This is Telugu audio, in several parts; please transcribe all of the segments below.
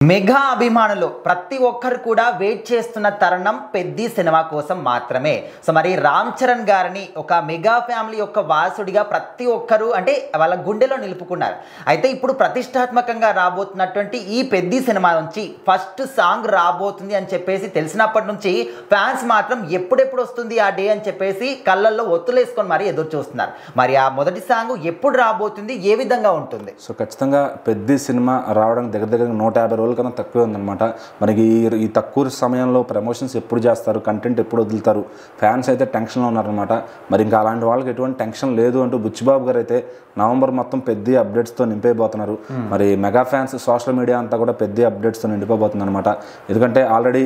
మెగా అభిమానులు ప్రతి ఒక్కరు కూడా వెయిట్ చేస్తున్న తరుణం పెద్ది సినిమా కోసం మాత్రమే. సో మరి రామ్ చరణ్ గారిని ఒక మెగా ఫ్యామిలీ యొక్క వారసుడిగా ప్రతి ఒక్కరు అంటే వాళ్ళ గుండెలో నిలుపుకున్నారు. అయితే ఇప్పుడు ప్రతిష్టాత్మకంగా రాబోతున్నటువంటి ఈ పెద్ది సినిమా నుంచి ఫస్ట్ సాంగ్ రాబోతుంది అని చెప్పేసి తెలిసినప్పటి నుంచి ఫ్యాన్స్ మాత్రం ఎప్పుడెప్పుడు వస్తుంది ఆ డే అని చెప్పేసి కళ్ళల్లో ఒత్తులేసుకొని మరి ఎదురు చూస్తున్నారు. మరి ఆ మొదటి సాంగ్ ఎప్పుడు రాబోతుంది, ఏ విధంగా ఉంటుంది? సో ఖచ్చితంగా పెద్ది సినిమా రావడానికి దగ్గర 150 రోజుల కన్నా తక్కువే ఉందన్నమాట. మనకి ఈ తక్కువ సమయంలో ప్రమోషన్స్ ఎప్పుడు చేస్తారు, కంటెంట్ ఎప్పుడు వదులుతారు, ఫ్యాన్స్ అయితే టెన్షన్లో ఉన్నారనమాట. మరి ఇంకా అలాంటి వాళ్ళకి ఎటువంటి టెన్షన్ లేదు అంటూ బుచ్చిబాబు గారు అయితే నవంబర్ మొత్తం పెద్ద అప్డేట్స్తో నింపైపోతున్నారు. మరి మెగా ఫ్యాన్స్ సోషల్ మీడియా అంతా కూడా పెద్ద అప్డేట్స్తో నిండిపోతుంది అనమాట. ఎందుకంటే ఆల్రెడీ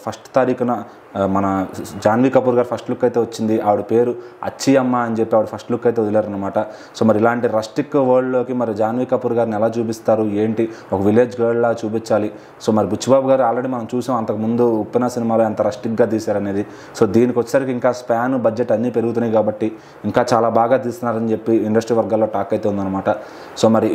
ఫస్ట్ తారీఖున మన జాన్వీ కపూర్ గారు ఫస్ట్ లుక్ అయితే వచ్చింది. ఆవిడ పేరు అచ్చి అమ్మ అని చెప్పి ఆవిడ ఫస్ట్ లుక్ అయితే వదిలేరనమాట. సో మరి ఇలాంటి రస్టిక్ వరల్డ్లోకి మరి జాన్వీ కపూర్ గారిని ఎలా చూపిస్తారు, ఏంటి, ఒక విలేజ్ గర్ల్లా చూపించాలి. సో మరి బుచ్చిబాబు గారు ఆల్రెడీ మనం చూసాం అంతకుముందు ఉప్పెన సినిమాలో ఎంత రస్టిక్గా తీశారనేది. సో దీనికి వచ్చేసరికి ఇంకా స్పాన్ బడ్జెట్ అన్నీ పెరుగుతున్నాయి కాబట్టి ఇంకా చాలా బాగా తీస్తున్నారని చెప్పి ఇండస్ట్రీ వర్గాల్లో టాక్ అయితే ఉందన్నమాట. సో మరి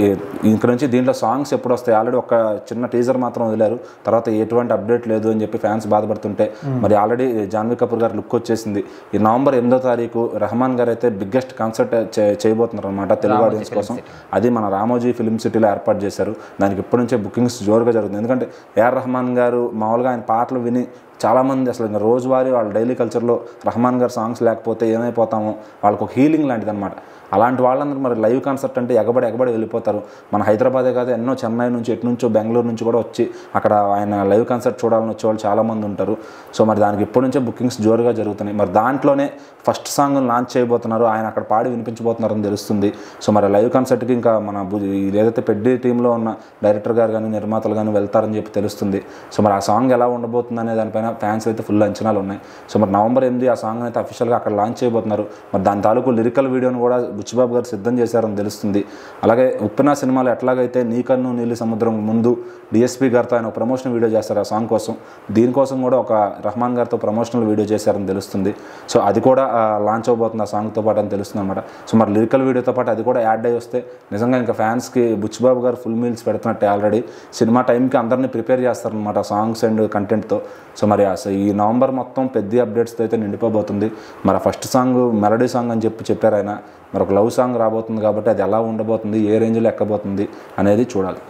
ఇంక నుంచి దీంట్లో సాంగ్స్ ఎప్పుడు వస్తాయి, ఆల్రెడీ ఒక చిన్న టీజర్ మాత్రం వదిలేరు, తర్వాత ఎటువంటి అప్డేట్ లేదు అని చెప్పి ఫ్యాన్స్ బాధపడుతుంటే మరి ఆల్రెడీ జాన్వీ కపూర్ గారు లుక్ వచ్చేసింది. ఈ నవంబర్ 8వ తారీఖు రెహమాన్ గారు అయితే బిగ్గెస్ట్ కాన్సర్ట్ చేయబోతున్నారు అనమాట తెలుగు ఆడియన్స్ కోసం. అది మన రామోజీ ఫిల్మ్ సిటీలో ఏర్పాటు చేశారు. దానికి ఇప్పటి నుంచే బుకింగ్స్ జోరుగా జరుగుతుంది. ఎందుకంటే ఏఆర్ రెహమాన్ గారు మామూలుగా ఆయన పాటలు విని చాలామంది అసలు ఇంకా రోజువారీ వాళ్ళ డైలీ కల్చర్లో రెహమాన్ గారు సాంగ్స్ లేకపోతే ఏమైపోతామో వాళ్ళకు ఒక హీలింగ్ లాంటిది అనమాట. అలాంటి వాళ్ళందరూ మరి లైవ్ కాన్సర్ట్ అంటే ఎగబడి వెళ్ళిపోతారు. మన హైదరాబాదే కాదు, ఎన్నో చెన్నై నుంచి, ఎటు నుంచో బెంగళూరు నుంచి కూడా వచ్చి అక్కడ ఆయన లైవ్ కాన్సర్ట్ చూడాలని వచ్చేవాళ్ళు చాలామంది ఉంటారు. సో మరి దానికి ఇప్పటి నుంచే బుకింగ్స్ జోరుగా జరుగుతున్నాయి. మరి దాంట్లోనే ఫస్ట్ సాంగ్ లాంచ్ చేయబోతున్నారు, ఆయన అక్కడ పాడి వినిపించబోతున్నారని తెలుస్తుంది. సో మరి లైవ్ కాన్సర్ట్కి ఇంకా మన ఏదైతే పెద్ద టీంలో ఉన్న డైరెక్టర్ గారు కానీ నిర్మాతలు కానీ వెళ్తారని చెప్పి తెలుస్తుంది. సో మరి ఆ సాంగ్ ఎలా ఉండబోతుంది అనే దానిపైన ఫ్యాన్స్ అయితే ఫుల్ అంచనాలు ఉన్నాయి. సో మరి నవంబర్ 8 ఆ సాంగ్ అయితే అఫీషియల్గా అక్కడ లాంచ్ చేయబోతున్నారు. మరి దాని తాలూకు లిరికల్ వీడియోని కూడా బుచ్చిబాబు గారు సిద్ధం చేశారని తెలుస్తుంది. అలాగే ఉప్పెన సినిమాలో ఎట్లాగైతే నీ కన్ను నీలి సముద్రం ముందు డిఎస్పీ గారితో ఆయన ప్రమోషనల్ వీడియో చేస్తారు ఆ సాంగ్ కోసం, దీనికోసం కూడా ఒక రెహమాన్ గారితో ప్రమోషనల్ వీడియో చేశారని తెలుస్తుంది. సో అది కూడా లాంచ్ అవబోతుంది ఆ సాంగ్తో పాటు అని తెలుస్తుంది అనమాట. సో మరి లిరికల్ వీడియోతో పాటు అది కూడా యాడ్ అయ్యి వస్తే నిజంగా ఇంకా ఫ్యాన్స్కి బుచ్చిబాబు గారు ఫుల్ మీల్స్ పెడుతున్నట్టే. ఆల్రెడీ సినిమా టైంకి అందరినీ ప్రిపేర్ చేస్తారనమాట సాంగ్స్ అండ్ కంటెంట్తో. సో మరి ఈ నవంబర్ మొత్తం పెద్ద అప్డేట్స్తో అయితే నిండిపోబోతుంది. మరి ఫస్ట్ సాంగ్ మెలడీ సాంగ్ అని చెప్పారు ఆయన. మరి ఒక లవ్ సాంగ్ రాబోతుంది కాబట్టి అది ఎలా ఉండబోతుంది, ఏ రేంజ్లో ఎక్కబోతుంది అనేది చూడాలి.